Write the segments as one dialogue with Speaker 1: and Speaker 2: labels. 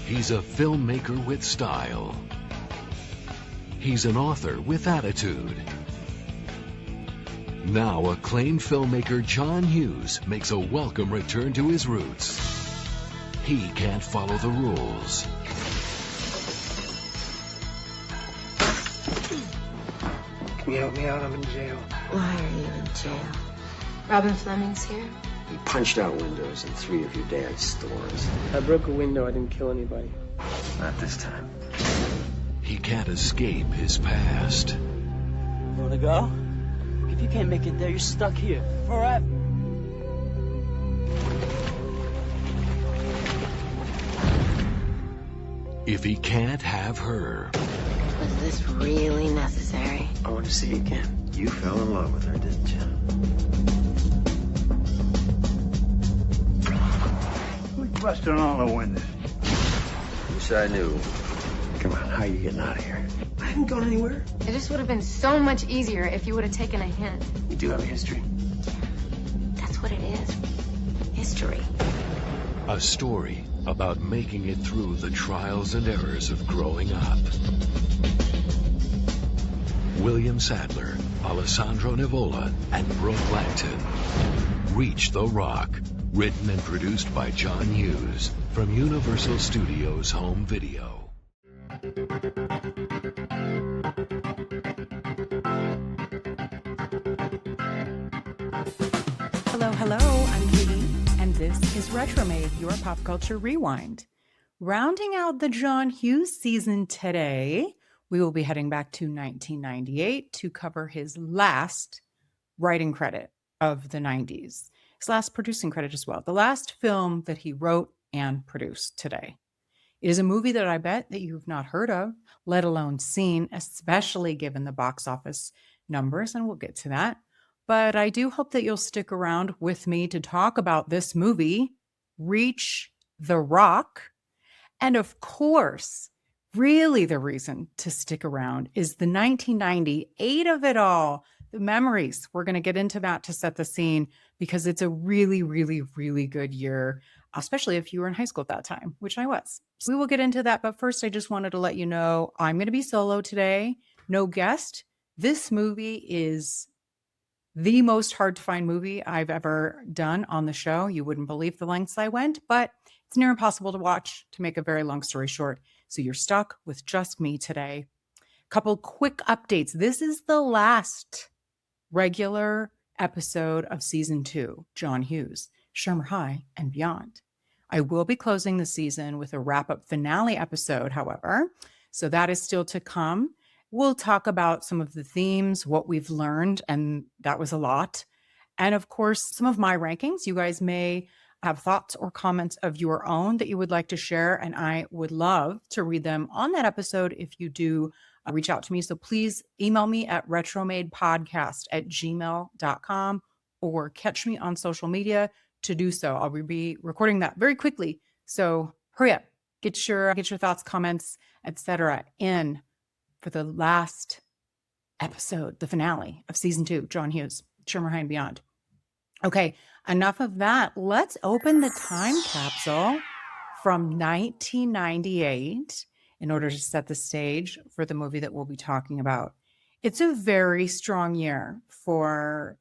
Speaker 1: He's a filmmaker with style. He's an author with attitude. Now acclaimed filmmaker John Hughes makes a welcome return to his roots. He can't follow the rules.
Speaker 2: Can you help me out? I'm in jail.
Speaker 3: Why are you in jail? Robin Fleming's here.
Speaker 4: He punched out windows in 3 of your dad's stores.
Speaker 2: I broke a window. I didn't kill anybody.
Speaker 4: Not this time.
Speaker 1: He can't escape his past.
Speaker 5: You wanna go? If you can't make it there, you're stuck here forever.
Speaker 1: If he can't have her,
Speaker 3: Was this really necessary?
Speaker 4: I want to see you again. You fell in love with her, didn't you?
Speaker 6: Who's busting all the windows?
Speaker 4: Wish I knew. Come on, how are you getting out of here?
Speaker 2: I haven't gone anywhere.
Speaker 7: It just would have been so much easier if you would have taken a hint.
Speaker 4: You do have a history.
Speaker 3: That's what it is. History.
Speaker 1: a story about making it through the trials and errors of growing up. William Sadler, Alessandro Nivola, and Brooke Langton. Reach the Rock, written and produced by John Hughes from Universal Studios Home Video.
Speaker 8: Hello, I'm Katie, and this is Retromade, your pop culture rewind. Rounding out the John Hughes season today, we will be heading back to 1998 to cover his last writing credit of the 90s, his last producing credit as well, the last film that he wrote and produced today. It is a movie that I bet that you've not heard of, let alone seen, especially given the box office numbers, and we'll get to that. But I do hope that you'll stick around with me to talk about this movie, Reach the Rock. And of course, really the reason to stick around is the 1998 of it all, the memories. We're going to get into that to set the scene because it's a really, really, really good year, especially if you were in high school at that time, which I was. So we will get into that. But first, I just wanted to let you know I'm going to be solo today. No guest. This movie is the most hard to find movie I've ever done on the show. You wouldn't believe the lengths I went, but it's near impossible to watch, to make a very long story short. So you're stuck with just me today. Couple quick updates. This is the last regular episode of season 2, John Hughes, Shermer High and Beyond. I will be closing the season with a wrap-up finale episode, however, so that is still to come. We'll talk about some of the themes, what we've learned, and that was a lot. And of course, some of my rankings. You guys may have thoughts or comments of your own that you would like to share, and I would love to read them on that episode if you do reach out to me. So please email me at retromadepodcast@gmail.com or catch me on social media to do so. I'll be recording that very quickly. So hurry up, get your thoughts, comments, etc. in for the last episode, the finale of season 2, John Hughes, Shermer High and Beyond. Okay, enough of that. Let's open the time capsule from 1998 in order to set the stage for the movie that we'll be talking about. It's a very strong year for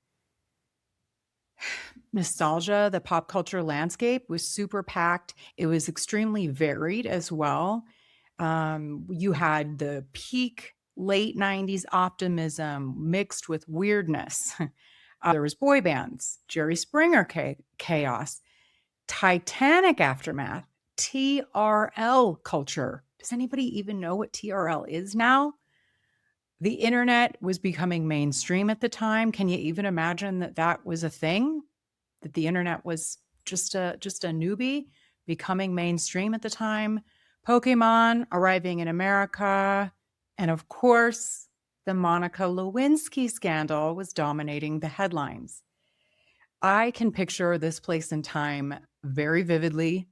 Speaker 8: nostalgia. The pop culture landscape was super packed. It was extremely varied as well. You had the peak late 90s optimism mixed with weirdness. There was boy bands, Jerry Springer chaos, Titanic aftermath, TRL culture. Does anybody even know what TRL is now? The internet was becoming mainstream at the time. Can you even imagine that that was a thing? That the internet was just a newbie becoming mainstream at the time? Pokemon arriving in America, and of course, the Monica Lewinsky scandal was dominating the headlines. I can picture this place and time very vividly,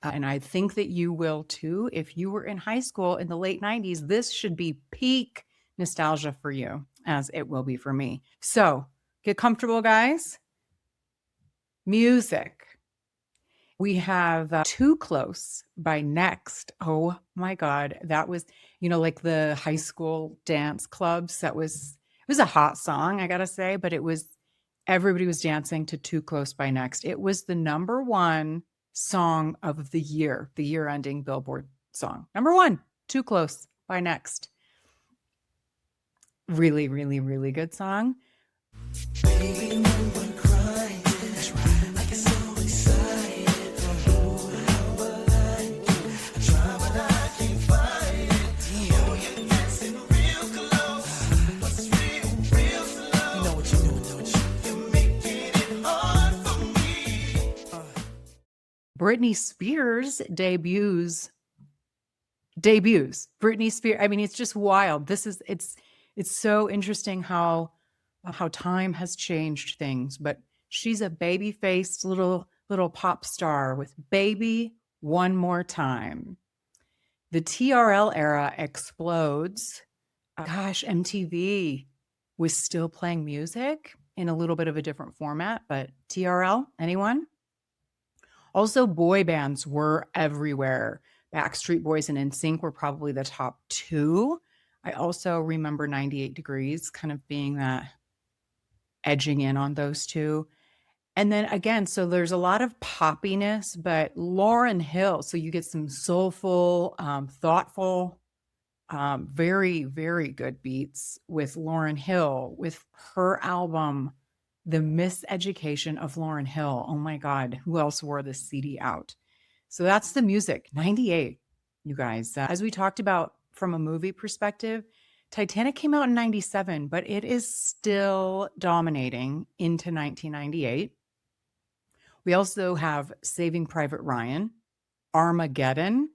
Speaker 8: and I think that you will too. If you were in high school in the late 90s, this should be peak nostalgia for you, as it will be for me. So get comfortable, guys. Music. We have Too Close by Next. Oh my God. That was, like the high school dance clubs. It was a hot song, I gotta say, but everybody was dancing to Too Close by Next. It was the number one song of the year ending Billboard song. Number one, Too Close by Next. Really, really, really good song. Baby, no one crying. That's right. I get so excited. Britney Spears debuts. Britney Spears. I mean, it's just wild. It's so interesting how time has changed things, but she's a baby-faced little pop star with Baby One More Time. The TRL era explodes. Gosh, MTV was still playing music in a little bit of a different format, but TRL, anyone? Also, boy bands were everywhere. Backstreet Boys and NSYNC were probably the top two. I also remember 98 Degrees kind of being that edging in on those two. And then again, so there's a lot of poppiness, but Lauryn Hill, so you get some soulful, thoughtful, very, very good beats with Lauryn Hill, with her album, The Miseducation of Lauryn Hill. Oh my God, who else wore this CD out? So that's the music, 98, you guys. As we talked about from a movie perspective, Titanic came out in 97, but it is still dominating into 1998. We also have Saving Private Ryan, Armageddon.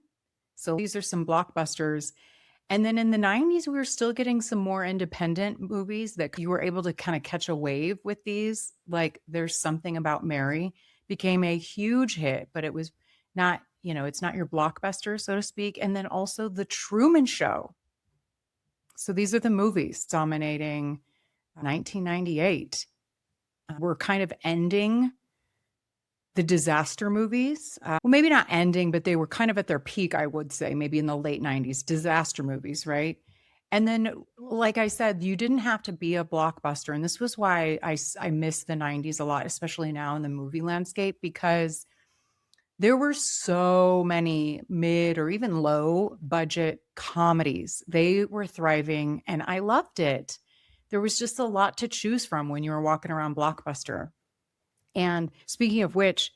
Speaker 8: So these are some blockbusters. And then in the 90s, we were still getting some more independent movies that you were able to kind of catch a wave with these. Like There's Something About Mary became a huge hit, but it was not, it's not your blockbuster, so to speak. And then also The Truman Show. So these are the movies dominating 1998. We're kind of ending the disaster movies. Well, maybe not ending, but they were kind of at their peak, I would say, maybe in the late 90s, disaster movies, right? And then, like I said, you didn't have to be a blockbuster. And this was why I miss the 90s a lot, especially now in the movie landscape, because there were so many mid or even low budget comedies. They were thriving and I loved it. There was just a lot to choose from when you were walking around Blockbuster. And speaking of which,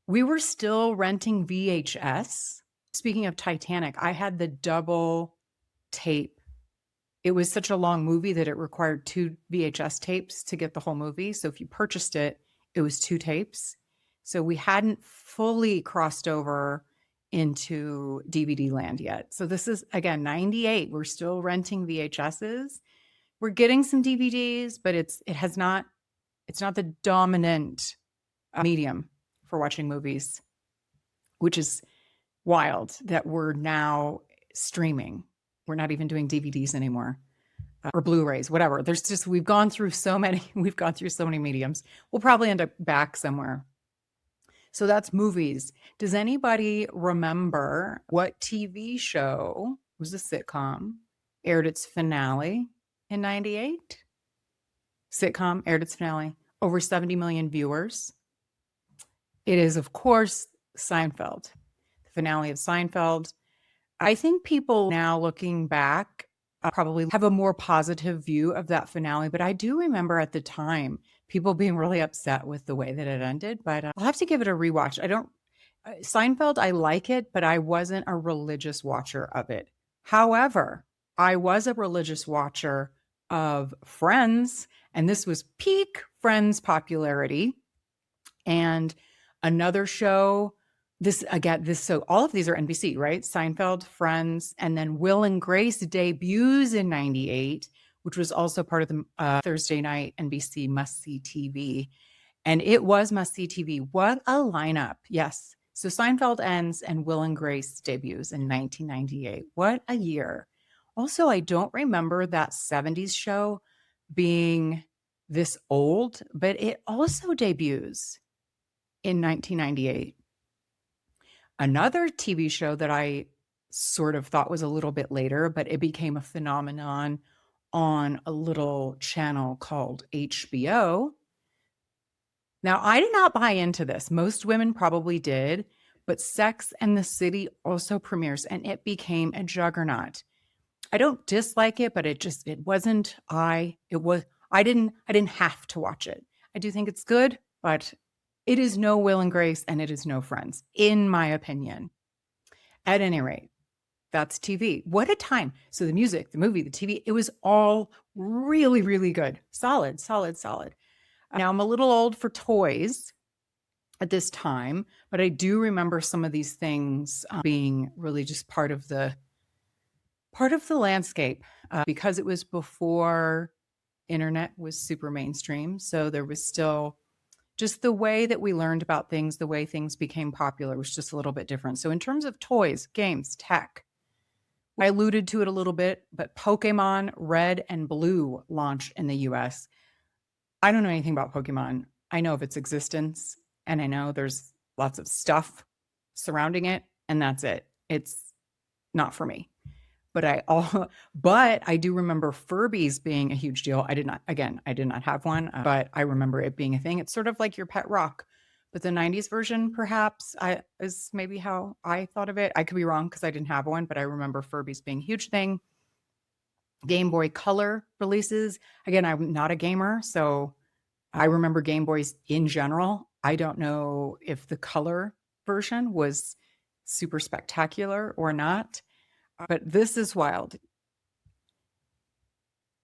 Speaker 8: we were still renting VHS. Speaking of Titanic, I had the double tape. It was such a long movie that it required 2 VHS tapes to get the whole movie. So if you purchased it, it was 2 tapes. So we hadn't fully crossed over into DVD land yet. So this is, again, 98. We're still renting VHSs. We're getting some DVDs, but it's not the dominant medium for watching movies, which is wild that we're now streaming. We're not even doing DVDs anymore or Blu-rays, whatever. We've gone through so many mediums. We'll probably end up back somewhere. So that's movies. Does anybody remember what TV show was a sitcom, aired its finale in 98? Sitcom aired its finale, over 70 million viewers. It is, of course, Seinfeld, the finale of Seinfeld. I think people now looking back probably have a more positive view of that finale, but I do remember at the time people being really upset with the way that it ended, but I'll have to give it a rewatch. Seinfeld, I like it, but I wasn't a religious watcher of it. However, I was a religious watcher of Friends, and this was peak Friends popularity. And another show, so all of these are NBC, right? Seinfeld, Friends, and then Will and Grace debuts in 98, which was also part of the Thursday night NBC must-see TV. And it was must-see TV. What a lineup. Yes. So Seinfeld ends and Will and Grace debuts in 1998. What a year. Also, I don't remember that 70s show being this old, but it also debuts in 1998. Another TV show that I sort of thought was a little bit later, but it became a phenomenon on a little channel called HBO. Now, I did not buy into this. Most women probably did, but Sex and the City also premieres, and it became a juggernaut. I don't dislike it, but it wasn't I didn't have to watch it. I do think it's good, but it is no Will and Grace and it is no Friends, in my opinion. At any rate, that's TV. What a time. So the music, the movie, the TV, it was all really, really good. Solid, solid, solid. Now I'm a little old for toys at this time, but I do remember some of these things being really just part of the landscape because it was before internet was super mainstream. So there was still just the way that we learned about things, the way things became popular was just a little bit different. So in terms of toys, games, tech, I alluded to it a little bit, but Pokemon Red and Blue launched in the US. I don't know anything about Pokemon. I know of its existence and I know there's lots of stuff surrounding it and that's it. It's not for me. But I do remember Furbies being a huge deal. I did not have one, but I remember it being a thing. It's sort of like your pet rock, but the 90s version perhaps is maybe how I thought of it. I could be wrong because I didn't have one, but I remember Furbies being a huge thing. Game Boy Color releases. Again, I'm not a gamer, so I remember Game Boys in general. I don't know if the color version was super spectacular or not. But this is wild.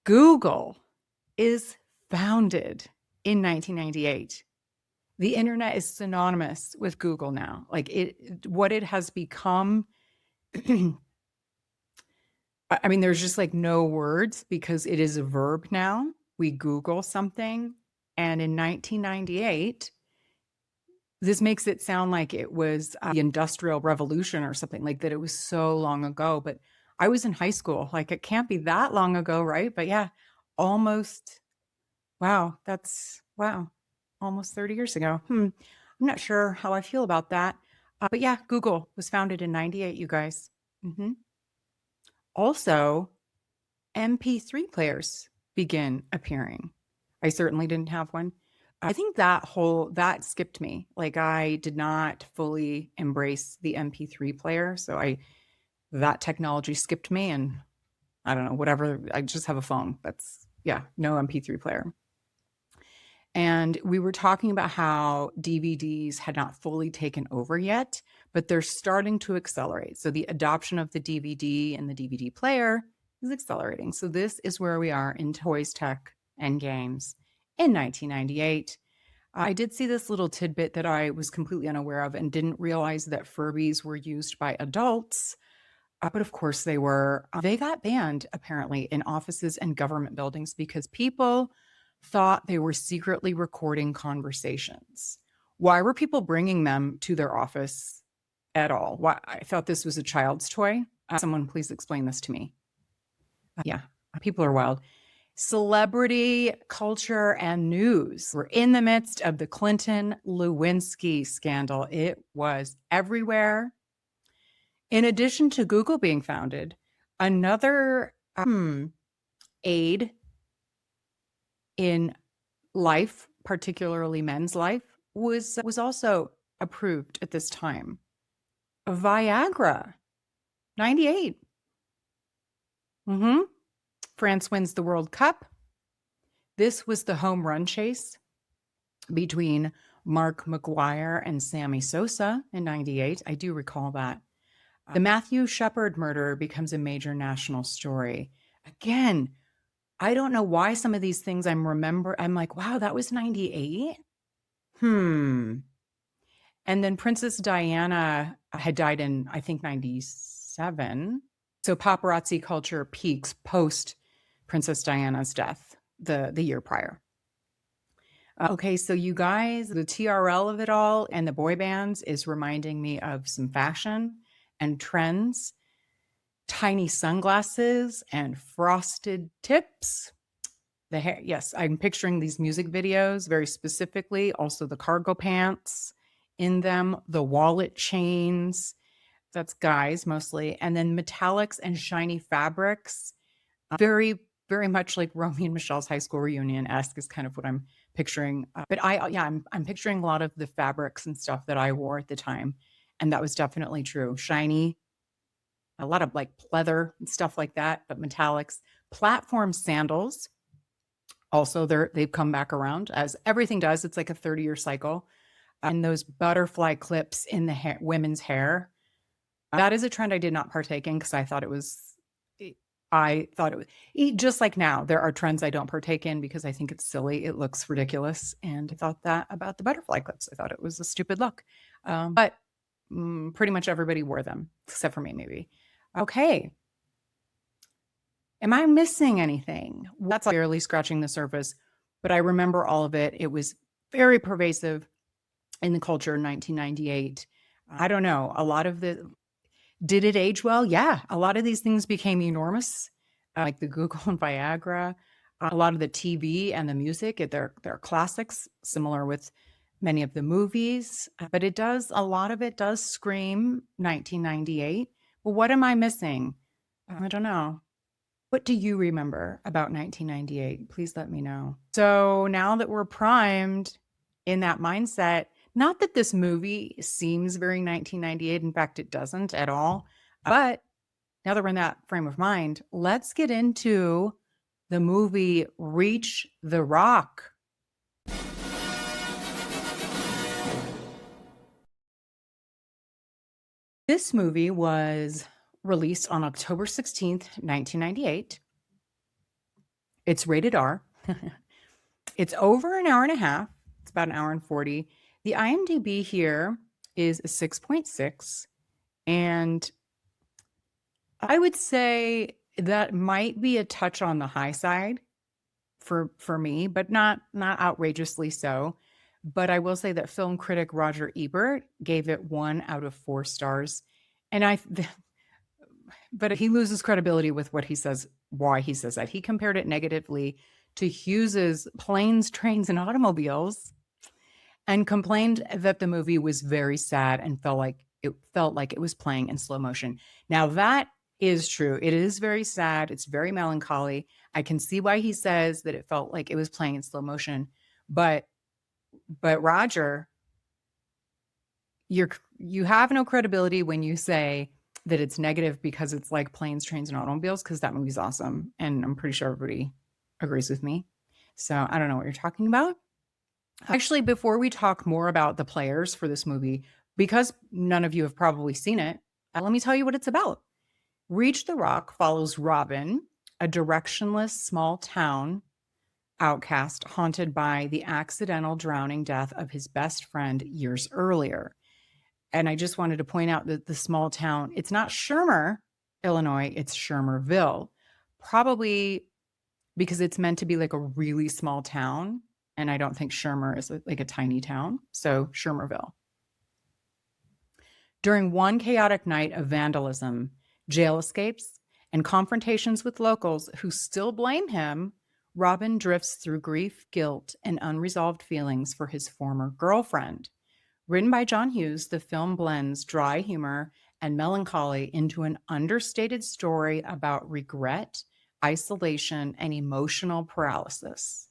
Speaker 8: Google is founded in 1998. The internet is synonymous with Google now. Like what it has become. I mean, there's just like no words because it is a verb now. We Google something. And in 1998, this makes it sound like it was the Industrial Revolution or something, like that it was so long ago. But I was in high school. Like it can't be that long ago, right? But yeah, almost. Wow, almost 30 years ago. I'm not sure how I feel about that. But yeah, Google was founded in 98, you guys. Also, MP3 players begin appearing. I certainly didn't have one. I think that skipped me. Like I did not fully embrace the MP3 player. So that technology skipped me and I don't know, whatever. I just have a phone. No MP3 player. And we were talking about how DVDs had not fully taken over yet, but they're starting to accelerate. So the adoption of the DVD and the DVD player is accelerating. So this is where we are in toys, tech, and games. In 1998, I did see this little tidbit that I was completely unaware of and didn't realize that Furbies were used by adults. But of course they were. They got banned apparently in offices and government buildings because people thought they were secretly recording conversations. Why were people bringing them to their office at all? Why? I thought this was a child's toy. Someone please explain this to me. Yeah, people are wild. Celebrity culture and news. We're in the midst of the Clinton Lewinsky scandal. It was everywhere. In addition to Google being founded, another aid in life, particularly men's life, was also approved at this time. Viagra, 98. France wins the World Cup. This was the home run chase between Mark McGuire and Sammy Sosa in 98. I do recall that. The Matthew Shepard murder becomes a major national story. Again, I don't know why some of these things I'm like, wow, that was 98? And then Princess Diana had died in, I think, 97. So paparazzi culture peaks post Princess Diana's death the year prior. Okay, so you guys, the TRL of it all and the boy bands is reminding me of some fashion and trends. Tiny sunglasses and frosted tips. The hair, yes, I'm picturing these music videos very specifically. Also the cargo pants in them, the wallet chains, that's guys mostly, and then metallics and shiny fabrics. Very, very much like Romy and Michelle's high school reunion-esque is kind of what I'm picturing. But I'm picturing a lot of the fabrics and stuff that I wore at the time, and that was definitely true. Shiny, a lot of like pleather and stuff like that, but metallics. Platform sandals, also they've come back around, as everything does. It's like a 30-year cycle. And those butterfly clips in the hair, women's hair. That is a trend I did not partake in because I thought it was just like now. There are trends I don't partake in because I think it's silly. It looks ridiculous. And I thought that about the butterfly clips. I thought it was a stupid look. But pretty much everybody wore them, except for me, maybe. Okay. Am I missing anything? That's barely scratching the surface, but I remember all of it. It was very pervasive in the culture in 1998. I don't know. Did it age well? Yeah. A lot of these things became enormous, like the Google and Viagra. A lot of the TV and the music, they're classics, similar with many of the movies. But a lot of it does scream 1998. Well, what am I missing? I don't know. What do you remember about 1998? Please let me know. So now that we're primed in that mindset, not that this movie seems very 1998. In fact, it doesn't at all. But now that we're in that frame of mind, let's get into the movie Reach the Rock. This movie was released on October 16th, 1998. It's rated R. It's over an hour and a half. It's about an hour and 40. The IMDb here is a 6.6. And I would say that might be a touch on the high side for me, but not outrageously so. But I will say that film critic Roger Ebert gave it 1 out of 4 stars. But he loses credibility with what he says, why he says that. He compared it negatively to Hughes's Planes, Trains, and Automobiles and complained that the movie was very sad and felt like it was playing in slow motion. Now, that is true. It is very sad. It's very melancholy. I can see why he says that it felt like it was playing in slow motion. But Roger, you have no credibility when you say that it's negative because it's like Planes, Trains, and Automobiles, because that movie's awesome. And I'm pretty sure everybody agrees with me. So I don't know what you're talking about. Actually, before we talk more about the players for this movie, because none of you have probably seen it, let me tell you what it's about. Reach the Rock follows Robin, a directionless small town outcast haunted by the accidental drowning death of his best friend years earlier. And I just wanted to point out that the small town, it's not Shermer, Illinois, it's Shermerville, probably because it's meant to be like a really small town. And I don't think Shermer is like a tiny town. So Shermerville. During one chaotic night of vandalism, jail escapes, and confrontations with locals who still blame him, Robin drifts through grief, guilt, and unresolved feelings for his former girlfriend. Written by John Hughes, the film blends dry humor and melancholy into an understated story about regret, isolation, and emotional paralysis.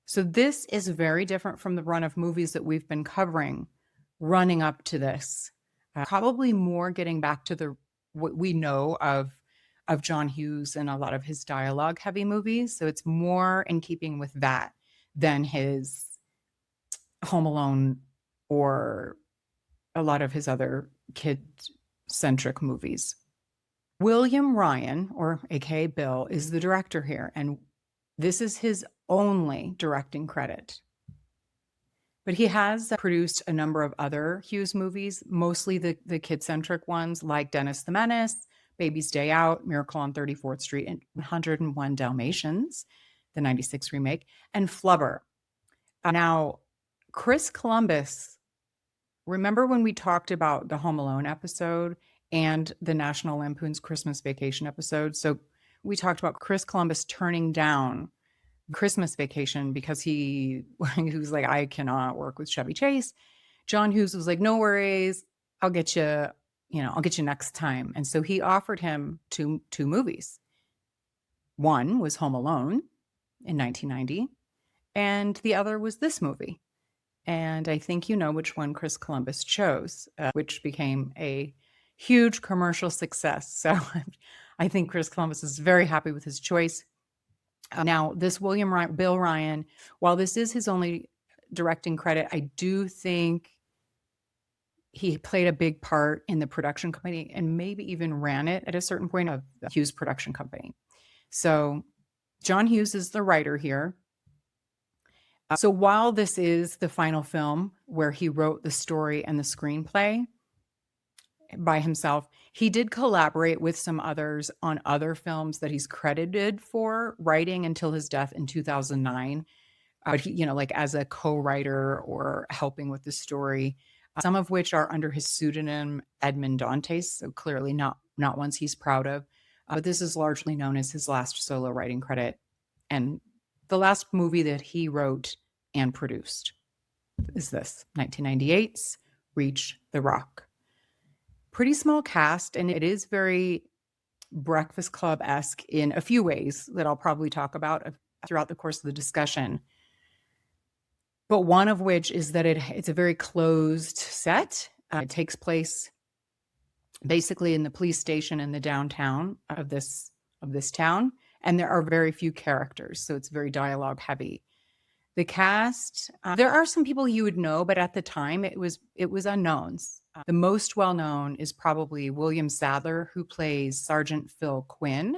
Speaker 8: So this is very different from the run of movies that we've been covering running up to this. Probably more getting back to what we know of John Hughes and a lot of his dialogue heavy movies. So it's more in keeping with that than his Home Alone or a lot of his other kid-centric movies. William Ryan, or AKA Bill, is the director here, and this is his only directing credit. But he has produced a number of other Hughes movies, mostly the kid-centric ones like Dennis the Menace, Baby's Day Out, Miracle on 34th Street, and 101 Dalmatians, the 96 remake, and Flubber. Now, Chris Columbus, remember when we talked about the Home Alone episode and the National Lampoon's Christmas Vacation episode? So we talked about Chris Columbus turning down Christmas Vacation because he was like, I cannot work with Chevy Chase. John Hughes was like, no worries, I'll get you, I'll get you next time. And so he offered him two movies. One was Home Alone in 1990, and the other was this movie. And I think you know which one Chris Columbus chose, which became a huge commercial success. So I think Chris Columbus is very happy with his choice. Now, this Bill Ryan, while this is his only directing credit, I do think he played a big part in the production company and maybe even ran it at a certain point of the Hughes production company. So John Hughes is the writer here. So while this is the final film where he wrote the story and the screenplay by himself, he did collaborate with some others on other films that he's credited for writing until his death in 2009. But he, like as a co-writer or helping with the story, some of which are under his pseudonym Edmond Dantes, so clearly not ones he's proud of. But this is largely known as his last solo writing credit and the last movie that he wrote and produced is this 1998's Reach the Rock. Pretty small cast, and it is very Breakfast Club-esque in a few ways that I'll probably talk about throughout the course of the discussion. But one of which is that it's a very closed set. It takes place basically in the police station in the downtown of this town, and there are very few characters, so it's very dialogue heavy. The cast, there are some people you would know, but at the time it was unknowns. The most well-known is probably William Sadler, who plays Sergeant Phil Quinn.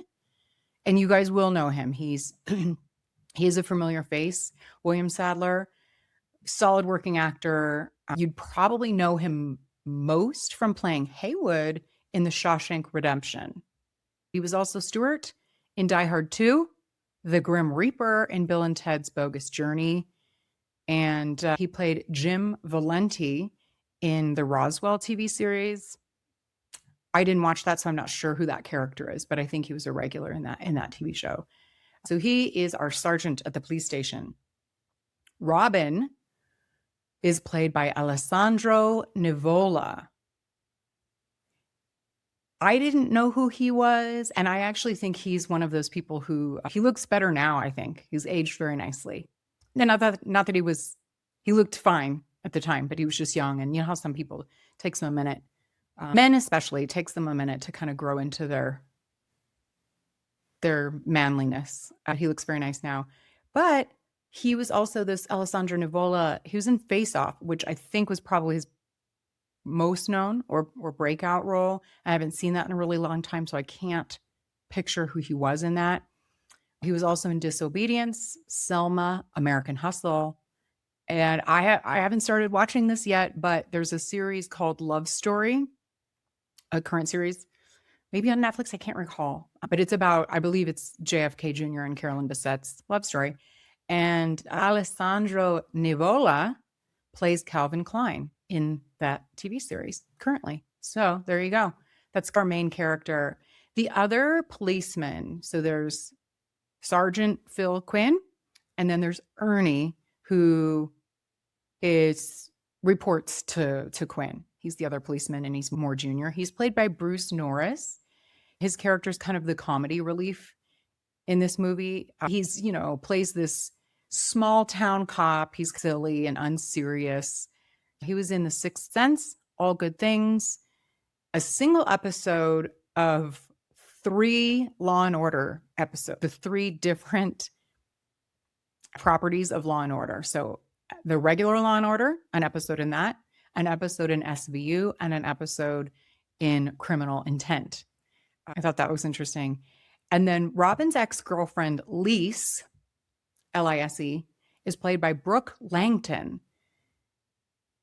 Speaker 8: And you guys will know him. He is a familiar face. William Sadler, solid working actor. You'd probably know him most from playing Haywood in The Shawshank Redemption. He was also Stuart in Die Hard 2, the Grim Reaper in Bill and Ted's Bogus Journey, and he played Jim Valenti in the Roswell TV series. I didn't watch that, so I'm not sure who that character is, but I think he was a regular in that TV show. So he is our sergeant at the police station. Robin is played by Alessandro Nivola. I didn't know who he was, and I actually think he's one of those people who he looks better now. I think he's aged very nicely. And not that he looked fine at the time, but he was just young. And you know how some people takes them a minute, men especially, it takes them a minute to kind of grow into their manliness. He looks very nice now, but he was also this Alessandro Nivola. He was in Face Off, which I think was probably his most known or breakout role. I haven't seen that in a really long time, so I can't picture who he was in that. He was also in Disobedience, Selma, American Hustle. And I haven't started watching this yet, but there's a series called Love Story, a current series, maybe on Netflix, I can't recall. But it's about, I believe it's JFK Jr. and Carolyn Bassett's love story. And Alessandro Nivola plays Calvin Klein in that TV series currently. So there you go. That's our main character. The other policemen, so there's Sergeant Phil Quinn, and then there's Ernie, who reports to Quinn. He's the other policeman, and he's more junior. He's played by Bruce Norris. His character's kind of the comedy relief in this movie. He's, plays this small town cop. He's silly and unserious. He was in The Sixth Sense, All Good Things, a single episode of 3 Law and Order episodes, the 3 different properties of Law and Order. So the regular Law and Order, an episode in that, an episode in SVU, and an episode in Criminal Intent. I thought that was interesting. And then Robin's ex-girlfriend, Lise, Lise, is played by Brooke Langton.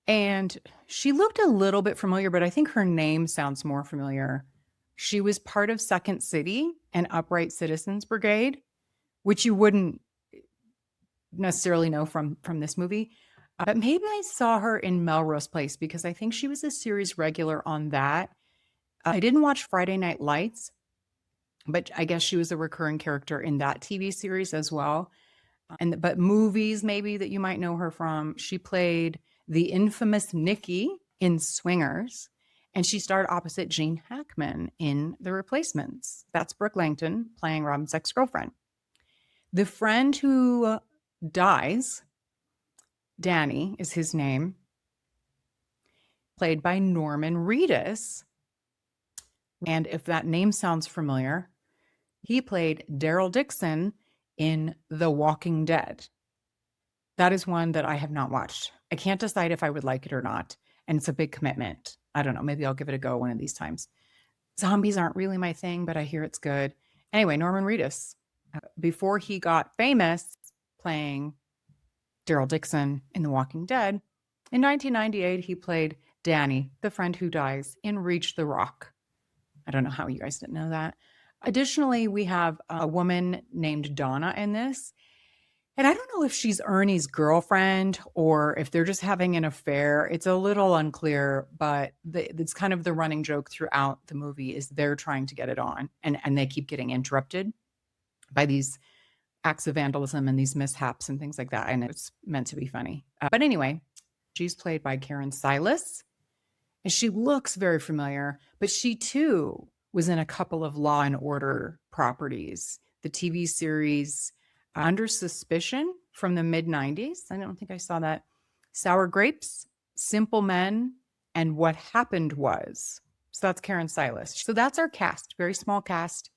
Speaker 8: And she looked a little bit familiar, but I think her name sounds more familiar. She was part of Second City and Upright Citizens Brigade, which you wouldn't necessarily know from this movie. But maybe I saw her in Melrose Place because I think she was a series regular on that. I didn't watch Friday Night Lights, but I guess she was a recurring character in that TV series as well. But movies maybe that you might know her from. She played the infamous Nikki in Swingers, and she starred opposite Gene Hackman in The Replacements. That's Brooke Langton playing Robin's ex-girlfriend. The friend who dies, Danny is his name, played by Norman Reedus. And if that name sounds familiar, he played Daryl Dixon in The Walking Dead. That is one that I have not watched. I can't decide if I would like it or not. And it's a big commitment. I don't know. Maybe I'll give it a go one of these times. Zombies aren't really my thing, but I hear it's good. Anyway, Norman Reedus, before he got famous playing Daryl Dixon in The Walking Dead, in 1998, he played Danny, the friend who dies, in Reach the Rock. I don't know how you guys didn't know that. Additionally, we have a woman named Donna in this. And I don't know if she's Ernie's girlfriend or if they're just having an affair. It's a little unclear, but it's kind of the running joke throughout the movie is they're trying to get it on. And they keep getting interrupted by these acts of vandalism and these mishaps and things like that. And it's meant to be funny. But anyway, she's played by Karen Silas. And she looks very familiar, but she too was in a couple of Law and Order properties. The TV series Under Suspicion from the mid-90s. I don't think I saw that. Sour Grapes, Simple Men, and What Happened Was. So that's Karen Silas. So that's our cast, very small cast.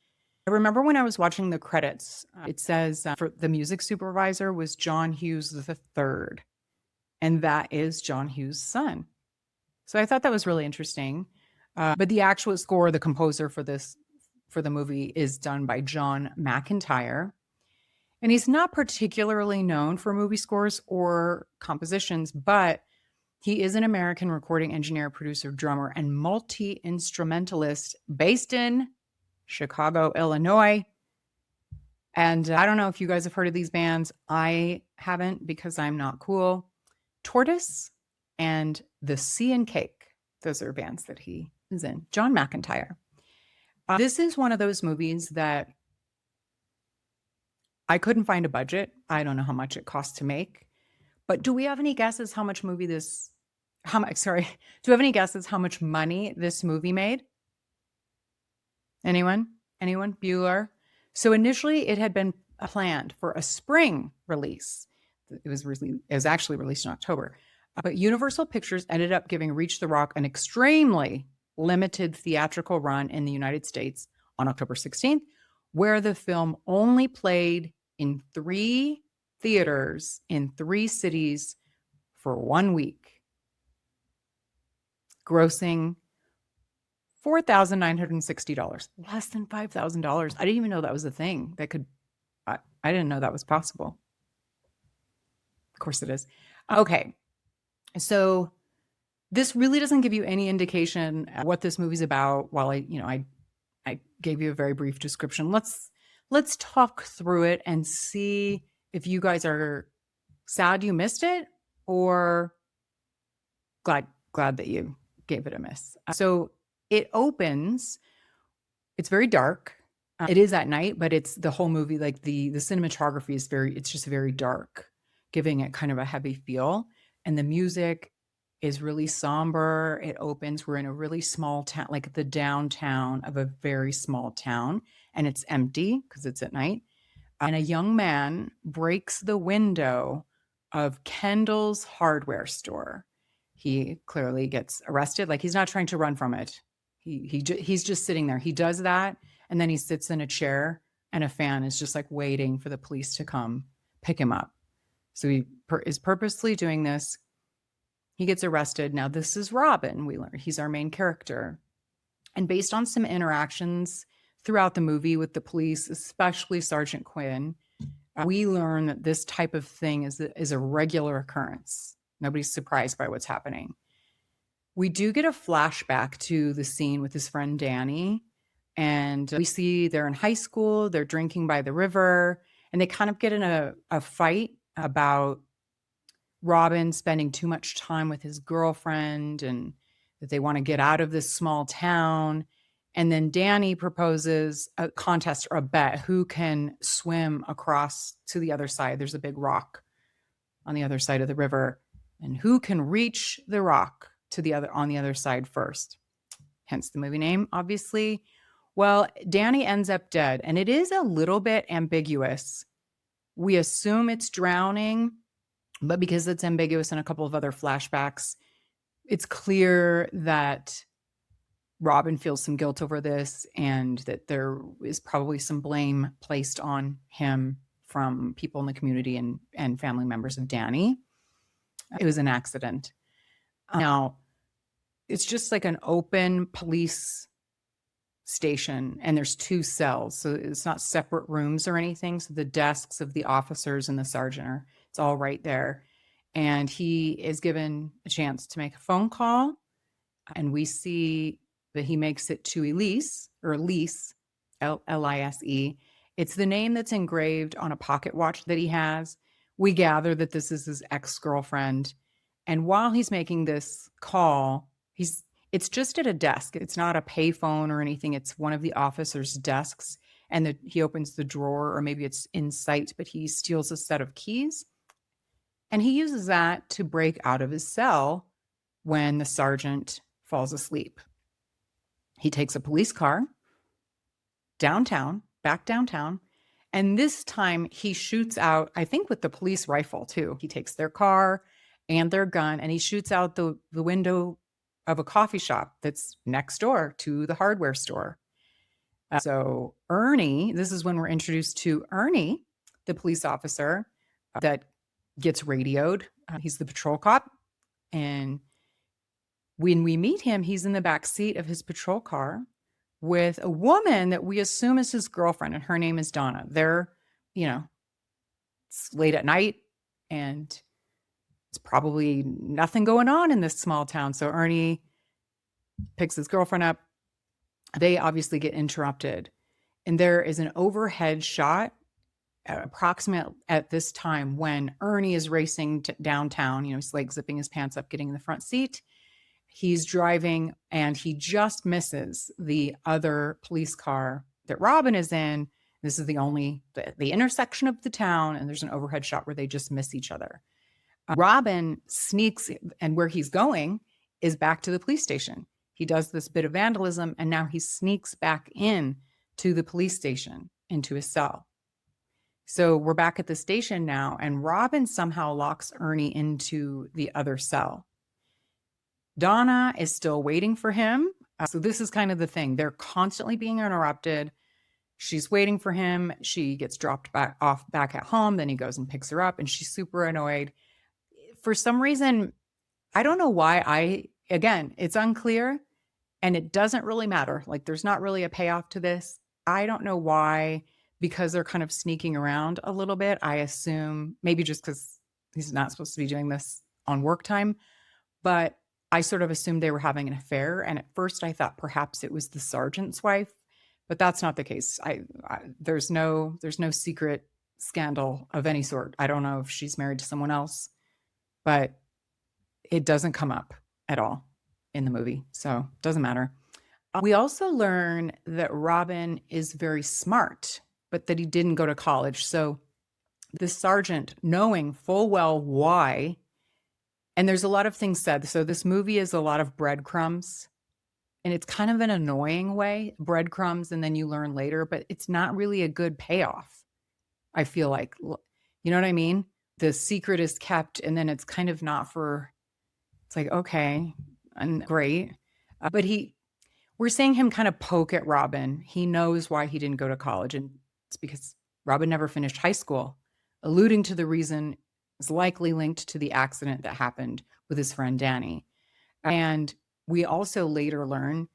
Speaker 8: I remember when I was watching the credits, it says for the music supervisor was John Hughes III. And that is John Hughes' son. So I thought that was really interesting. But the actual score, the composer for the movie is done by John McIntyre. And he's not particularly known for movie scores or compositions, but he is an American recording engineer, producer, drummer, and multi-instrumentalist based in Chicago, Illinois. And I don't know if you guys have heard of these bands. I haven't because I'm not cool. Tortoise and The Sea and Cake. Those are bands that he is in. John McIntyre. This is one of those movies that I couldn't find a budget. I don't know how much it costs to make. But do we have any guesses how much money this movie made? Anyone? Bueller? So initially it had been planned for a spring release. It was actually released in October. But Universal Pictures ended up giving Reach the Rock an extremely limited theatrical run in the United States on October 16th, where the film only played in 3 theaters in 3 cities for 1 week, grossing $4,960, less than $5,000. I didn't even know that was a thing that could, I didn't know that was possible. Of course it is. Okay. So this really doesn't give you any indication what this movie's about. While I gave you a very brief description. Let's talk through it and see if you guys are sad you missed it or glad that you gave it a miss. So it opens. It's very dark. It is at night, but it's the whole movie. Like the cinematography is it's just very dark, giving it kind of a heavy feel. And the music is really somber. It opens. We're in a really small town, like the downtown of a very small town, and it's empty because it's at night. And a young man breaks the window of Kendall's hardware store. He clearly gets arrested. Like he's not trying to run from it. He's just sitting there. He does that, and then he sits in a chair, and a fan is just like waiting for the police to come pick him up. So he is purposely doing this. He gets arrested. Now, this is Robin. We learn he's our main character. And based on some interactions throughout the movie with the police, especially Sergeant Quinn, we learn that this type of thing is a regular occurrence. Nobody's surprised by what's happening. We do get a flashback to the scene with his friend Danny. And we see they're in high school. They're drinking by the river. And they kind of get in a fight about Robin spending too much time with his girlfriend and that they want to get out of this small town. And then Danny proposes a contest or a bet who can swim across to the other side. There's a big rock on the other side of the river. And who can reach the rock to the other on the other side first? Hence the movie name, obviously. Well, Danny ends up dead, and it is a little bit ambiguous. We assume it's drowning, but because it's ambiguous in a couple of other flashbacks, it's clear that Robin feels some guilt over this and that there is probably some blame placed on him from people in the community and family members of Danny. It was an accident. Now, it's just like an open police station, and there's 2 cells. So it's not separate rooms or anything. So the desks of the officers and the sergeant it's all right there. And he is given a chance to make a phone call. And we see that he makes it to Elise, or Lise, Lise. It's the name that's engraved on a pocket watch that he has. We gather that this is his ex-girlfriend. And while he's making this call, it's just at a desk. It's not a payphone or anything. It's one of the officers' desks. And he opens the drawer, or maybe it's in sight, but he steals a set of keys. And he uses that to break out of his cell when the sergeant falls asleep. He takes a police car back downtown. And this time he shoots out, I think with the police rifle too. He takes their car and their gun, and he shoots out the window of a coffee shop that's next door to the hardware store. So Ernie, this is when we're introduced to Ernie, the police officer that gets radioed. He's the patrol cop. And when we meet him, he's in the back seat of his patrol car with a woman that we assume is his girlfriend, and her name is Donna. They're, it's late at night, and it's probably nothing going on in this small town. So Ernie picks his girlfriend up. They obviously get interrupted. And there is an overhead shot approximate at this time when Ernie is racing downtown. He's like zipping his pants up, getting in the front seat. He's driving, and he just misses the other police car that Robin is in. This is the intersection of the town, and there's an overhead shot where they just miss each other. Robin sneaks, and where he's going is back to the police station. He does this bit of vandalism, and now he sneaks back in to the police station, into his cell. So we're back at the station now, and Robin somehow locks Ernie into the other cell. Donna is still waiting for him. So this is kind of the thing. They're constantly being interrupted. She's waiting for him. She gets dropped back at home. Then he goes and picks her up, and she's super annoyed. For some reason, I don't know why again, it's unclear, and it doesn't really matter. Like, there's not really a payoff to this. I don't know why, because they're kind of sneaking around a little bit. I assume maybe just because he's not supposed to be doing this on work time, but I sort of assumed they were having an affair. And at first I thought perhaps it was the sergeant's wife, but that's not the case. There's no secret scandal of any sort. I don't know if she's married to someone else, but it doesn't come up at all in the movie. So it doesn't matter. We also learn that Robin is very smart, but that he didn't go to college. So the sergeant, knowing full well why, and there's a lot of things said. So this movie is a lot of breadcrumbs, and it's kind of an annoying way, breadcrumbs, and then you learn later, but it's not really a good payoff. I feel like, you know what I mean? The secret is kept, and then it's kind of not it's like, okay, and great. But we're seeing him kind of poke at Robin. He knows why he didn't go to college, and it's because Robin never finished high school, alluding to the reason is likely linked to the accident that happened with his friend Danny. And we also later learn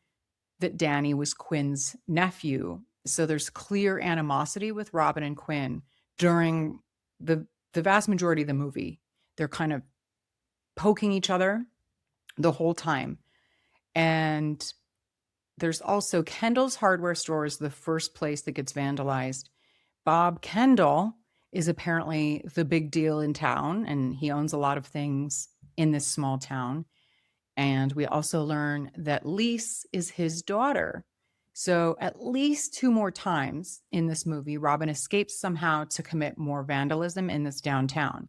Speaker 8: that Danny was Quinn's nephew. So there's clear animosity with Robin and Quinn during the vast majority of the movie. They're kind of poking each other the whole time. And there's also Kendall's hardware store is the first place that gets vandalized. Bob Kendall is apparently the big deal in town, and he owns a lot of things in this small town. And we also learn that Lise is his daughter. So at least 2 more times in this movie, Robin escapes somehow to commit more vandalism in this downtown.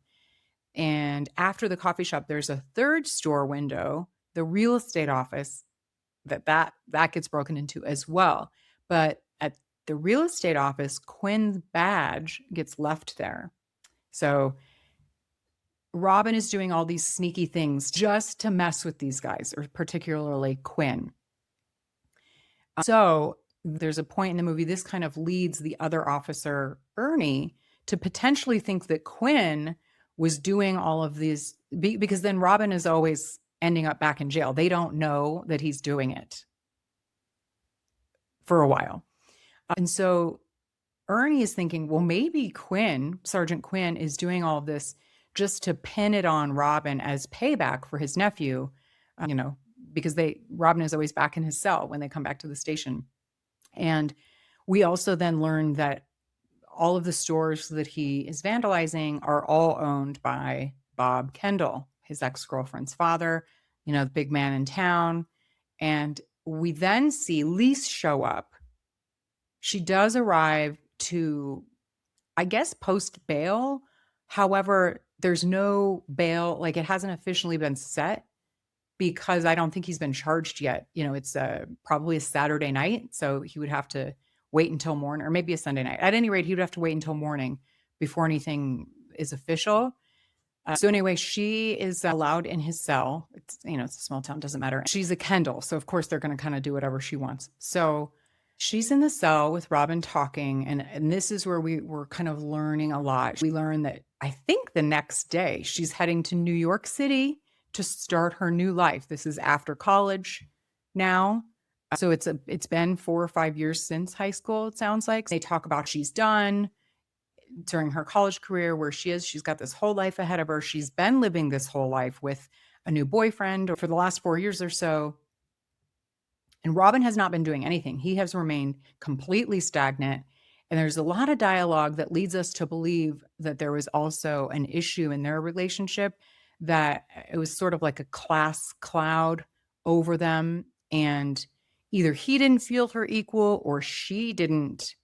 Speaker 8: And after the coffee shop, there's a third store window, the real estate office, that gets broken into as well. But at the real estate office, Quinn's badge gets left there. So Robin is doing all these sneaky things just to mess with these guys, or particularly Quinn. So there's a point in the movie, this kind of leads the other officer, Ernie, to potentially think that Quinn was doing all of these, because then Robin is always ending up back in jail. They don't know that he's doing it for a while. And so Ernie is thinking, well, maybe Sergeant Quinn is doing all of this just to pin it on Robin as payback for his nephew, because Robin is always back in his cell when they come back to the station. And we also then learn that all of the stores that he is vandalizing are all owned by Bob Kendall, his ex-girlfriend's father, the big man in town. And we then see Lise show up. She does arrive to, I guess, post bail. However, there's no bail, like it hasn't officially been set, because I don't think he's been charged yet. It's probably a Saturday night, so he would have to wait until morning, or maybe a Sunday night. At any rate, he would have to wait until morning before anything is official. So anyway, she is allowed in his cell. It's a small town, doesn't matter. She's a Kendall, so of course they're going to kind of do whatever she wants. So she's in the cell with Robin talking, and this is where we're kind of learning a lot. We learn that I think the next day she's heading to New York City to start her new life. This is after college now. So it's been 4 or 5 years since high school, it sounds like. They talk about she's done during her college career, where she is. She's got this whole life ahead of her. She's been living this whole life with a new boyfriend for the last 4 years or so. And Robin has not been doing anything. He has remained completely stagnant. And there's a lot of dialogue that leads us to believe that there was also an issue in their relationship, that it was sort of like a class cloud over them. And either he didn't feel her equal, or she didn't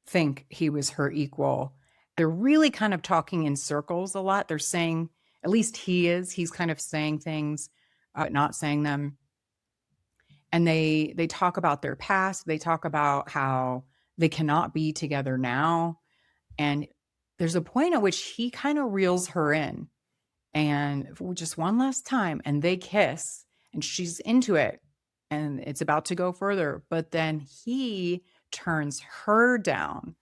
Speaker 8: think he was her equal. They're really kind of talking in circles a lot. They're saying, at least he's kind of saying things, not saying them. And they talk about their past. They talk about how they cannot be together now. And there's a point at which he kind of reels her in, and just one last time, and they kiss, and she's into it, and it's about to go further. But then he turns her down,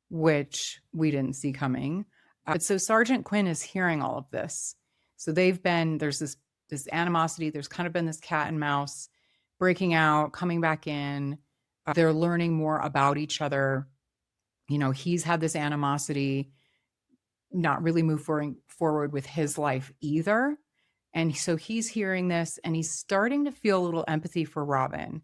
Speaker 8: which we didn't see coming. So Sergeant Quinn is hearing all of this. So there's this animosity. There's kind of been this cat and mouse breaking out, coming back in. They're learning more about each other. He's had this animosity, not really move forward with his life either. And so he's hearing this, and he's starting to feel a little empathy for Robin.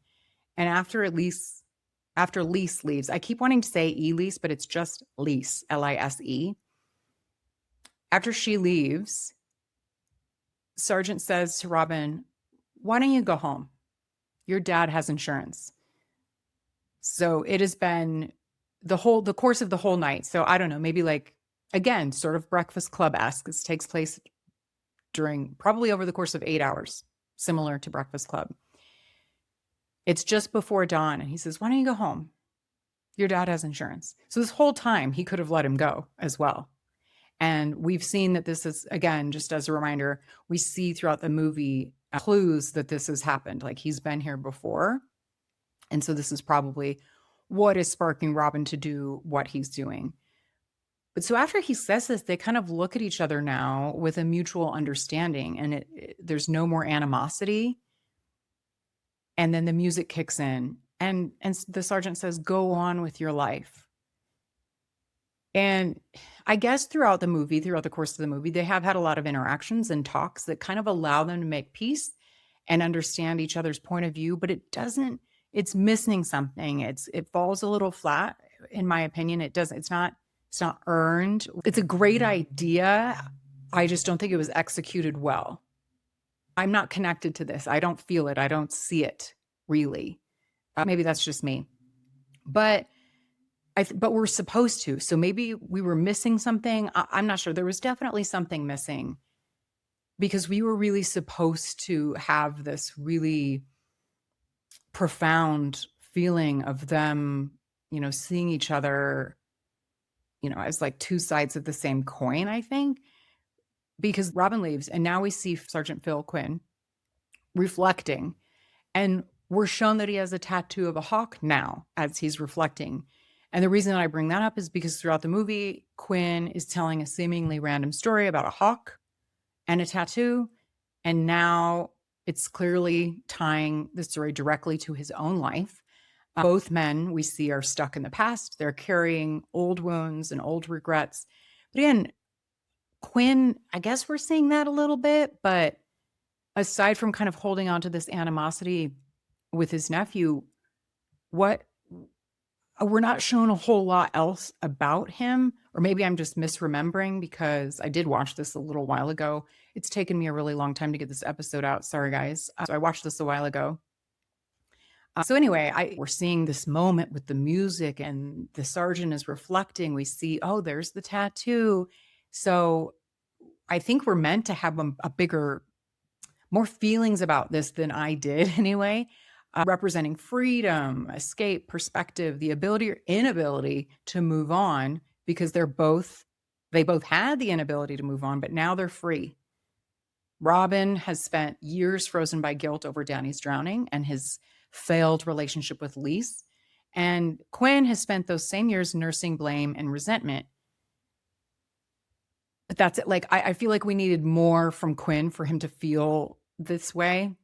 Speaker 8: And after Lise leaves, I keep wanting to say Elise, but it's just Lise, Lise. After she leaves, Sergeant says to Robin, "Why don't you go home? Your dad has insurance." So it has been the course of the whole night. So I don't know, maybe like, again, sort of Breakfast Club-esque. This takes place probably over the course of 8 hours, similar to Breakfast Club. It's just before dawn, and he says, "Why don't you go home? Your dad has insurance." So this whole time he could have let him go as well. And we've seen that this is, again, just as a reminder, we see throughout the movie clues that this has happened. Like, he's been here before. And so this is probably what is sparking Robin to do what he's doing. But so after he says this, they kind of look at each other now with a mutual understanding, and there's no more animosity. And then the music kicks in, and the sergeant says, "Go on with your life." And I guess throughout the course of the movie, they have had a lot of interactions and talks that kind of allow them to make peace and understand each other's point of view, but it's missing something. It falls a little flat, in my opinion. It's not earned. It's a great idea. I just don't think it was executed well. I'm not connected to this. I don't feel it. I don't see it, really. Maybe that's just me. But but we're supposed to. So maybe we were missing something. I'm not sure. There was definitely something missing because we were really supposed to have this really profound feeling of them, seeing each other, as like two sides of the same coin, I think, because Robin leaves and now we see Sergeant Phil Quinn reflecting, and we're shown that he has a tattoo of a hawk now as he's reflecting. And the reason that I bring that up is because throughout the movie, Quinn is telling a seemingly random story about a hawk and a tattoo. And now it's clearly tying the story directly to his own life. Both men we see are stuck in the past. They're carrying old wounds and old regrets. But again, Quinn, I guess we're seeing that a little bit, but aside from kind of holding on to this animosity with his nephew, we're not shown a whole lot else about him, or maybe I'm just misremembering because I did watch this a little while ago. It's taken me a really long time to get this episode out. Sorry, guys. So I watched this a while ago. So anyway, we're seeing this moment with the music and the sergeant is reflecting. We see, oh, there's the tattoo. So I think we're meant to have a bigger, more feelings about this than I did anyway. Representing freedom, escape, perspective, the ability or inability to move on, because they both had the inability to move on, but now they're free. Robin has spent years frozen by guilt over Danny's drowning and his failed relationship with Lise. And Quinn has spent those same years nursing blame and resentment. But that's it. Like, I feel like we needed more from Quinn for him to feel this way.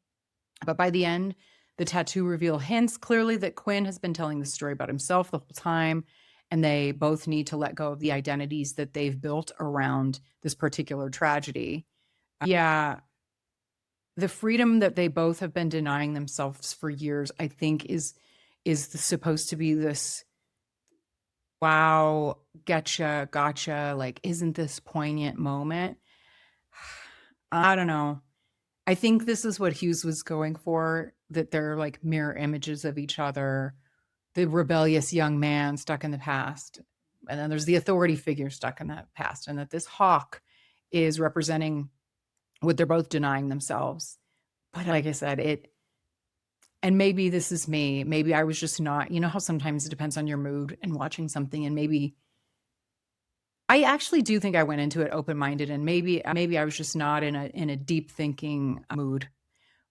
Speaker 8: But by the end, the tattoo reveal hints clearly that Quinn has been telling the story about himself the whole time, and they both need to let go of the identities that they've built around this particular tragedy. Yeah, the freedom that they both have been denying themselves for years, I think, is supposed to be this, wow, gotcha, like, isn't this poignant moment? I don't know. I think this is what Hughes was going for, that they're like mirror images of each other, the rebellious young man stuck in the past. And then there's the authority figure stuck in that past. And that this hawk is representing what they're both denying themselves. But like I said, and maybe this is me. Maybe I was just not, how sometimes it depends on your mood and watching something. And maybe I actually do think I went into it open-minded, and maybe I was just not in a deep thinking mood.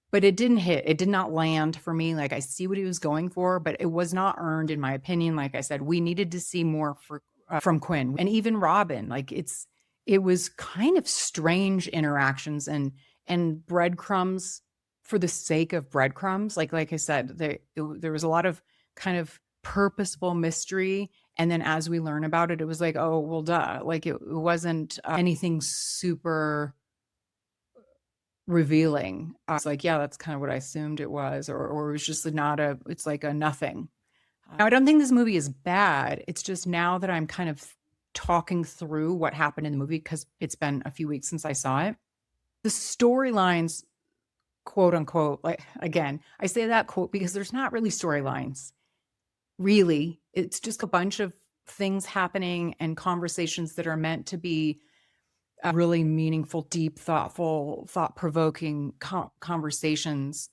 Speaker 8: But it didn't hit. It did not land for me. Like, I see what he was going for, but it was not earned, in my opinion. Like I said, we needed to see more from Quinn and even Robin. Like, it was kind of strange interactions and breadcrumbs for the sake of breadcrumbs. Like I said, there was a lot of kind of purposeful mystery. And then as we learn about it, it was like, oh, well, duh. Like, it wasn't anything super revealing. I was like, yeah, that's kind of what I assumed it was, or it was just it's like a nothing. Now, I don't think this movie is bad. It's just now that I'm kind of talking through what happened in the movie, because it's been a few weeks since I saw it. The storylines, quote unquote, like, again, I say that quote because there's not really storylines. Really, it's just a bunch of things happening and conversations that are meant to be really meaningful, deep, thoughtful, thought-provoking conversations.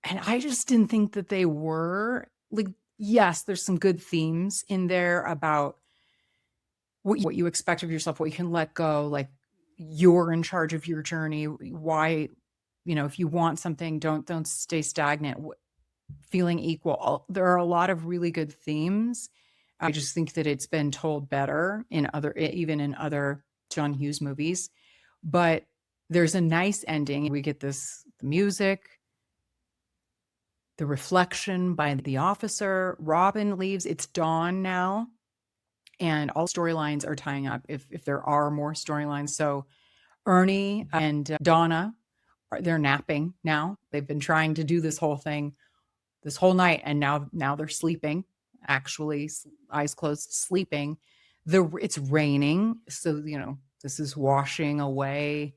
Speaker 8: And I just didn't think that they were. Like, yes, there's some good themes in there about what you expect of yourself, what you can let go, like, you're in charge of your journey. Why, if you want something, don't stay stagnant. Feeling equal. There are a lot of really good themes. I just think that it's been told better even in other John Hughes movies. But there's a nice ending. We get the music, the reflection by the officer. Robin leaves. It's dawn now, and all storylines are tying up, if there are more storylines. So Ernie and Donna, they're napping now. They've been trying to do this whole thing this whole night, and now they're sleeping, actually, eyes closed, sleeping. It's raining, so this is washing away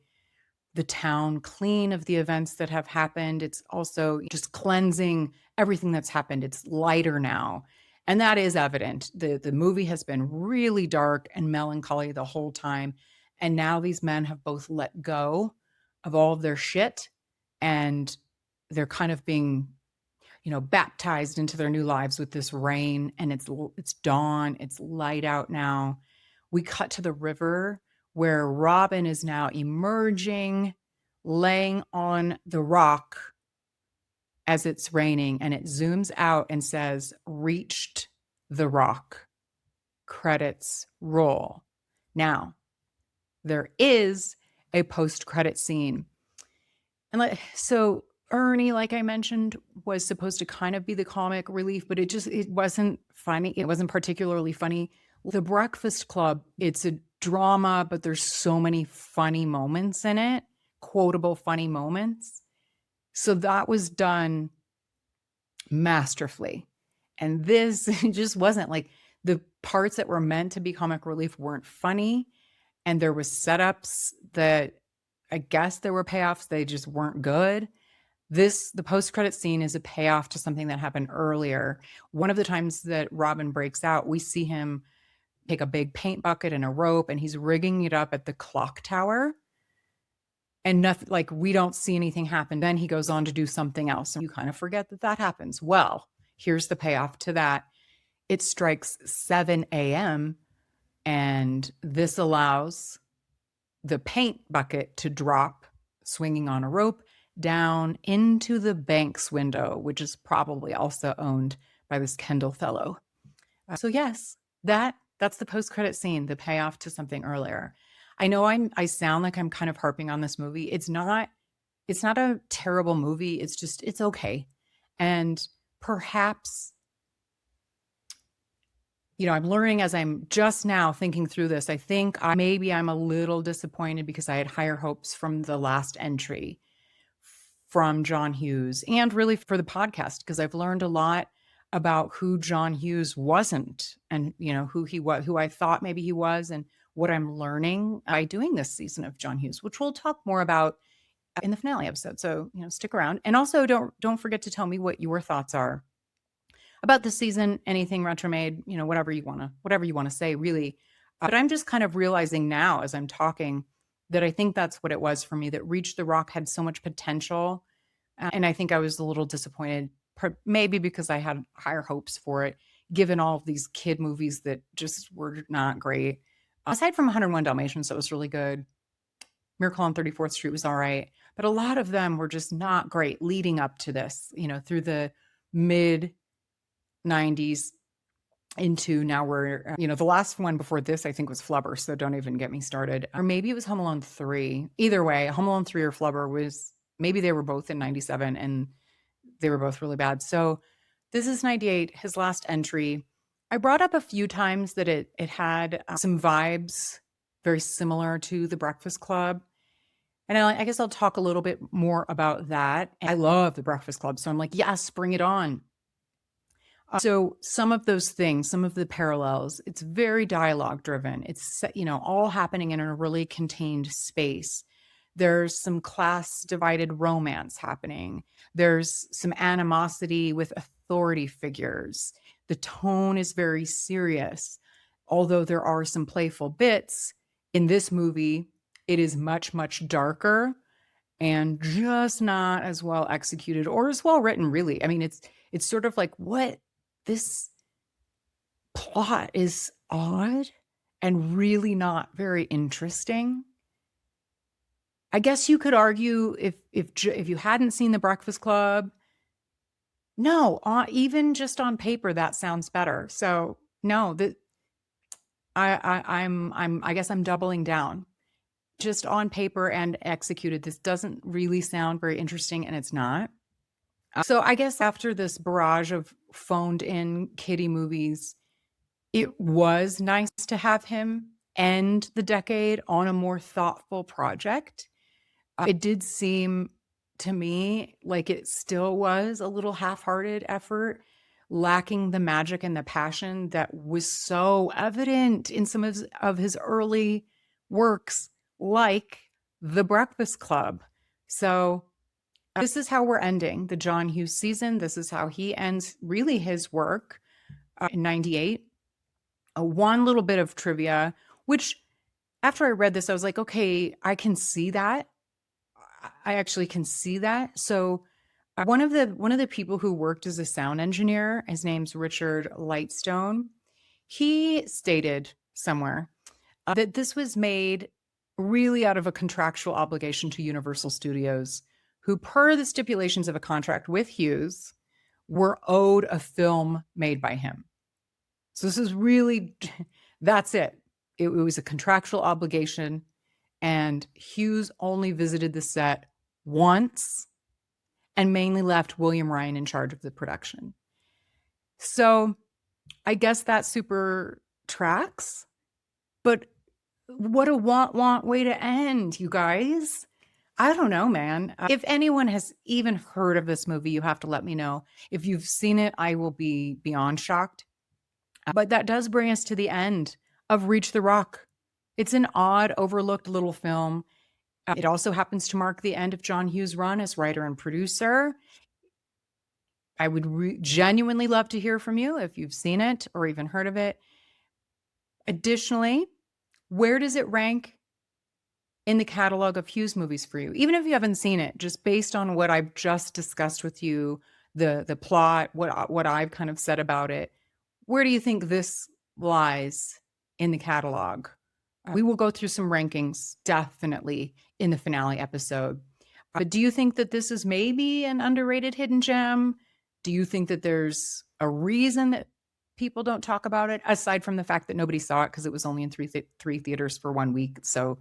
Speaker 8: the town clean of the events that have happened. It's also just cleansing everything that's happened. It's lighter now, And that is evident. The movie has been really dark and melancholy the whole time. And now these men have both let go of all of their shit, and they're kind of being, baptized into their new lives with this rain. And it's dawn, it's light out now. We cut to the river where Robin is now emerging, laying on the rock as it's raining, and it zooms out and says, "Reached the rock." Credits roll. Now, there is a post-credit scene. And so Ernie, like I mentioned, was supposed to kind of be the comic relief, but it wasn't funny. It wasn't particularly funny. The Breakfast Club, it's a drama, but there's so many funny moments in it, quotable funny moments. So that was done masterfully. And this just wasn't. Like, the parts that were meant to be comic relief weren't funny. And there was setups that I guess there were payoffs. They just weren't good. The post-credit scene is a payoff to something that happened earlier. One of the times that Robin breaks out, we see him take a big paint bucket and a rope, and he's rigging it up at the clock tower. And nothing, like, we don't see anything happen. Then he goes on to do something else. And you kind of forget that happens. Well, here's the payoff to that. It strikes 7 a.m. and this allows the paint bucket to drop, swinging on a rope, down into the bank's window, which is probably also owned by this Kendall fellow. So yes, that's the post-credit scene, the payoff to something earlier. I know I sound like I'm kind of harping on this movie. It's not a terrible movie. It's okay. And perhaps, I'm learning as I'm just now thinking through this. I think maybe I'm a little disappointed because I had higher hopes from the last entry from John Hughes, and really for the podcast, because I've learned a lot about who John Hughes wasn't, and who he was, who I thought maybe he was, and what I'm learning by doing this season of John Hughes, which we'll talk more about in the finale episode. So, stick around. And also don't forget to tell me what your thoughts are about this season, anything Retromade, whatever you want to say, really. But I'm just kind of realizing now as I'm talking that I think that's what it was for me, that Reach the Rock had so much potential. And I think I was a little disappointed, maybe because I had higher hopes for it, given all of these kid movies that just were not great. Aside from 101 Dalmatians, that was really good. Miracle on 34th Street was all right. But a lot of them were just not great leading up to this, through the mid 90s into now we're, the last one before this, I think, was Flubber. So don't even get me started. Or maybe it was Home Alone 3. Either way, Home Alone 3 or Flubber maybe they were both in 97 and they were both really bad. So this is 98, his last entry. I brought up a few times that it had some vibes very similar to The Breakfast Club. And I guess I'll talk a little bit more about that. I love The Breakfast Club. So I'm like, yes, bring it on. So some of those things, some of the parallels, it's very dialogue driven. It's, all happening in a really contained space. There's some class divided romance happening. There's some animosity with authority figures. The tone is very serious. Although there are some playful bits in this movie, it is much, much darker and just not as well executed or as well written, really. I mean, it's sort of like, what? This plot is odd and really not very interesting. I guess you could argue if you hadn't seen The Breakfast Club, no, even just on paper that sounds better. So no, I guess I'm doubling down. Just on paper and executed, this doesn't really sound very interesting, and it's not. So I guess after this barrage of phoned in kiddie movies, it was nice to have him end the decade on a more thoughtful project. It did seem to me like it still was a little half-hearted effort, lacking the magic and the passion that was so evident in some of his early works, like The Breakfast Club. So this is how we're ending the John Hughes season. This is how he ends really his work. in 98. One little bit of trivia, which after I read this, I was like, okay, I can see that. I actually can see that. So one of the people who worked as a sound engineer, his name's Richard Lightstone. He stated somewhere that this was made really out of a contractual obligation to Universal Studios, who, per the stipulations of a contract with Hughes, were owed a film made by him. So this is really, that's it. It was a contractual obligation, and Hughes only visited the set once and mainly left William Ryan in charge of the production. So I guess that super tracks, but what a want way to end, you guys. I don't know, man. If anyone has even heard of this movie, you have to let me know. If you've seen it, I will be beyond shocked. But that does bring us to the end of Reach the Rock. It's an odd, overlooked little film. It also happens to mark the end of John Hughes' run as writer and producer. I would genuinely love to hear from you if you've seen it or even heard of it. Additionally, where does it rank in the catalog of Hughes movies for you? Even if you haven't seen it, just based on what I've just discussed with you, the plot, what I've kind of said about it, where do you think this lies in the catalog? We will go through some rankings, definitely, in the finale episode. But do you think that this is maybe an underrated hidden gem? Do you think that there's a reason that people don't talk about it, aside from the fact that nobody saw it because it was only in three theaters for 1 week? So,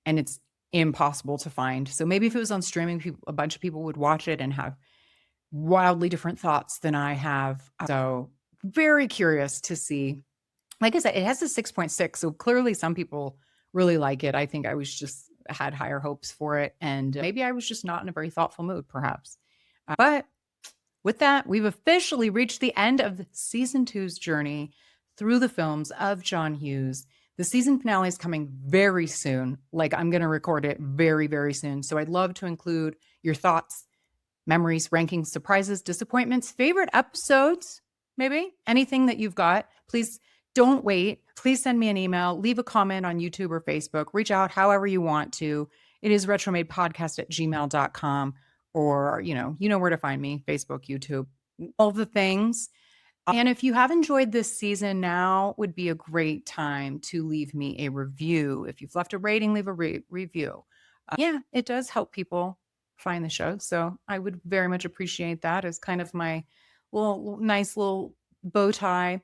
Speaker 8: and it's impossible to find. So maybe if it was on streaming, a bunch of people would watch it and have wildly different thoughts than I have. So very curious to see. Like I said, it has a 6.6. So clearly some people really like it. I think I was just had higher hopes for it. And maybe I was just not in a very thoughtful mood, perhaps. But with that, we've officially reached the end of season 2's journey through the films of John Hughes. The season finale is coming very soon. Like, I'm going to record it very, very soon. So I'd love to include your thoughts, memories, rankings, surprises, disappointments, favorite episodes, maybe anything that you've got. Please don't wait. Please send me an email, leave a comment on YouTube or Facebook, reach out however you want to. It is retromadepodcast@gmail.com, or, you know where to find me, Facebook, YouTube, all the things. And if you have enjoyed this season, now would be a great time to leave me a review. If you've left a rating, leave a review. Yeah, it does help people find the show. So I would very much appreciate that as kind of my nice little bow tie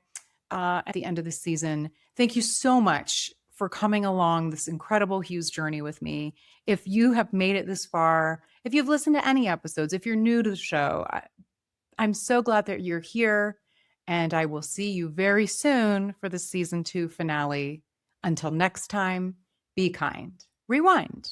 Speaker 8: at the end of the season. Thank you so much for coming along this incredible Hughes journey with me. If you have made it this far, if you've listened to any episodes, if you're new to the show, I'm so glad that you're here. And I will see you very soon for the season 2 finale. Until next time, be kind. Rewind.